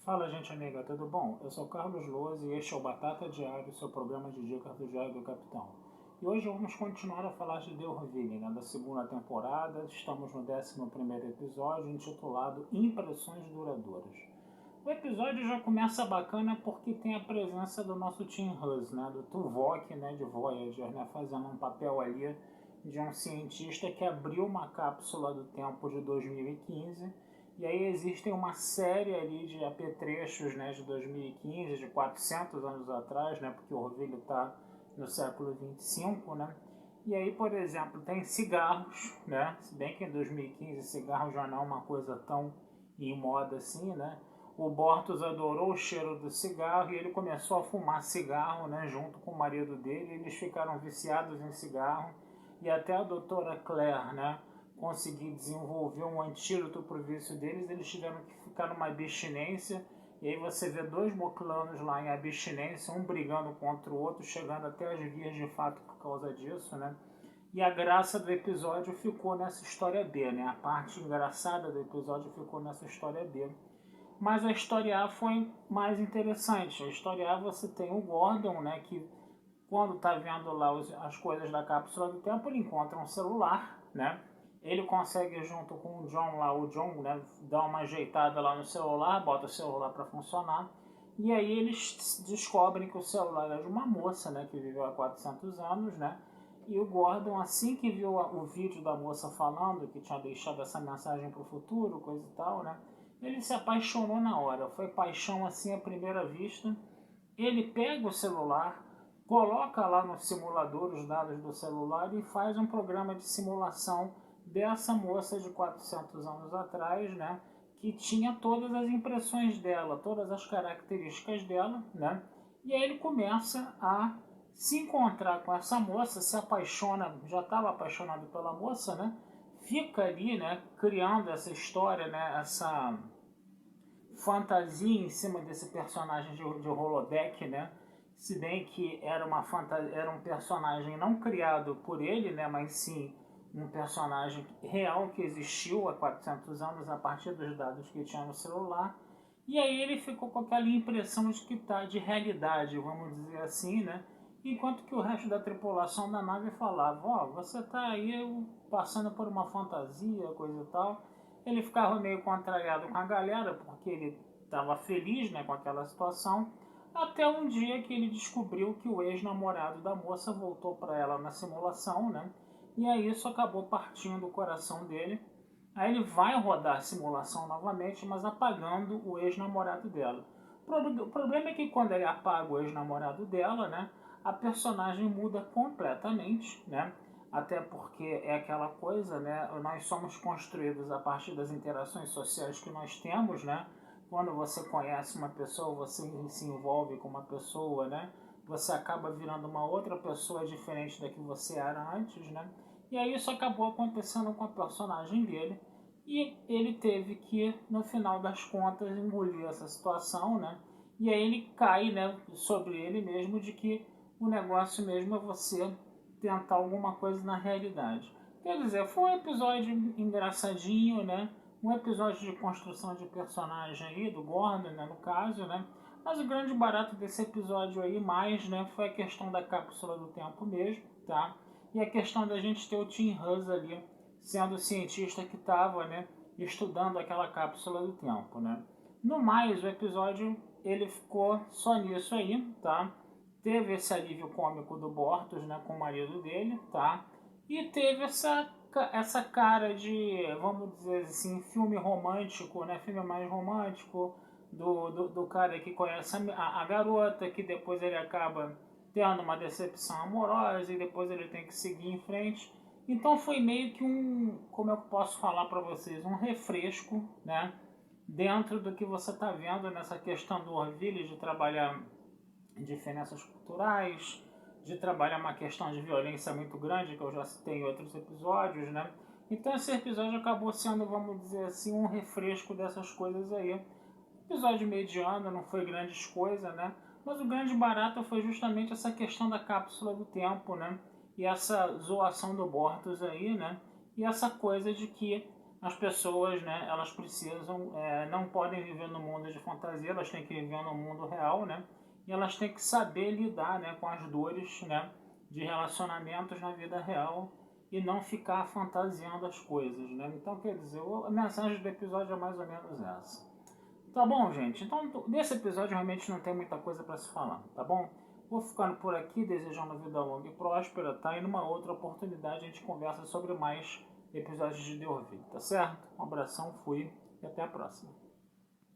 Fala, gente amiga, tudo bom? Eu sou Carlos Loz e este é o Batata Diário, seu programa de dicas do Diário do Capitão. E hoje vamos continuar a falar de The Orville, da segunda temporada. Estamos no 11º episódio, intitulado Impressões Duradouras. O episódio já começa bacana porque tem a presença do nosso Tim Hus, do Tuvok, de Voyager, fazendo um papel ali de um cientista que abriu uma cápsula do tempo de 2015. E aí existem uma série ali de apetrechos, de 2015, de 400 anos atrás, porque o Orville está no século 25, E aí, por exemplo, tem cigarros, Se bem que em 2015 cigarro já não é uma coisa tão em moda assim, O Bortus adorou o cheiro do cigarro e ele começou a fumar cigarro, junto com o marido dele. Eles ficaram viciados em cigarro e até a doutora Claire, conseguir desenvolver um antídoto para o vício deles, eles tiveram que ficar numa abstinência. E aí você vê dois moclanos lá em abstinência, um brigando contra o outro, chegando até as vias de fato por causa disso, E a graça do episódio ficou nessa história B, A parte engraçada do episódio ficou nessa história B. Mas a história A foi mais interessante. A história A você tem o Gordon, que quando está vendo lá as coisas da cápsula do tempo, ele encontra um celular, Ele consegue, junto com o John lá, dá uma ajeitada lá no celular, bota o celular para funcionar. E aí eles descobrem que o celular é de uma moça, que viveu há 400 anos, E o Gordon, assim que viu o vídeo da moça falando, que tinha deixado essa mensagem para o futuro, coisa e tal, Ele se apaixonou na hora. Foi paixão assim à primeira vista. Ele pega o celular, coloca lá no simulador os dados do celular e faz um programa de simulação dessa moça de 400 anos atrás, que tinha todas as impressões dela, todas as características dela, E aí ele começa a se encontrar com essa moça, se apaixona, já estava apaixonado pela moça, Fica ali, criando essa história, essa fantasia em cima desse personagem de holodeck, Se bem que era um personagem não criado por ele, mas sim um personagem real que existiu há 400 anos a partir dos dados que tinha no celular. E aí ele ficou com aquela impressão de que está de realidade, vamos dizer assim, Enquanto que o resto da tripulação da nave falava, você está aí passando por uma fantasia, coisa e tal. Ele ficava meio contrariado com a galera, porque ele estava feliz, com aquela situação, até um dia que ele descobriu que o ex-namorado da moça voltou para ela na simulação, E aí isso acabou partindo o coração dele. Aí ele vai rodar a simulação novamente, mas apagando o ex-namorado dela. O problema é que quando ele apaga o ex-namorado dela, a personagem muda completamente, Até porque é aquela coisa, Nós somos construídos a partir das interações sociais que nós temos, Quando você conhece uma pessoa, você se envolve com uma pessoa, Você acaba virando uma outra pessoa diferente da que você era antes, E aí isso acabou acontecendo com a personagem dele. E ele teve que, no final das contas, engolir essa situação, E aí ele cai, sobre ele mesmo de que o negócio mesmo é você tentar alguma coisa na realidade. Quer dizer, foi um episódio engraçadinho, Um episódio de construção de personagem aí, do Gordon, no caso, Mas o grande barato desse episódio aí, foi a questão da cápsula do tempo mesmo, tá? E a questão da gente ter o Tim Hus ali, sendo o cientista que estava, estudando aquela cápsula do tempo, No mais, o episódio, ele ficou só nisso aí, tá? Teve esse alívio cômico do Bortus, com o marido dele, tá? E teve essa cara de, vamos dizer assim, filme romântico, Filme mais romântico do cara que conhece a garota, que depois ele acaba tendo uma decepção amorosa e depois ele tem que seguir em frente. Então foi meio que como eu posso falar para vocês, um refresco, Dentro do que você está vendo nessa questão do Orville de trabalhar diferenças culturais, de trabalhar uma questão de violência muito grande, que eu já citei em outros episódios, Então esse episódio acabou sendo, vamos dizer assim, um refresco dessas coisas aí. Episódio mediano, não foi grandes coisas, Mas o grande barato foi justamente essa questão da cápsula do tempo, E essa zoação do Bortus aí, E essa coisa de que as pessoas, né, elas precisam, não podem viver no mundo de fantasia, elas têm que viver no mundo real, né? E elas têm que saber lidar, né, com as dores, né, de relacionamentos na vida real e não ficar fantasiando as coisas, né? Então, quer dizer, a mensagem do episódio é mais ou menos essa. Tá bom, gente? Então, nesse episódio realmente não tem muita coisa para se falar, tá bom? Vou ficando por aqui, desejando vida longa e próspera, tá? E numa outra oportunidade a gente conversa sobre mais episódios de The Orville, tá certo? Um abração, fui e até a próxima.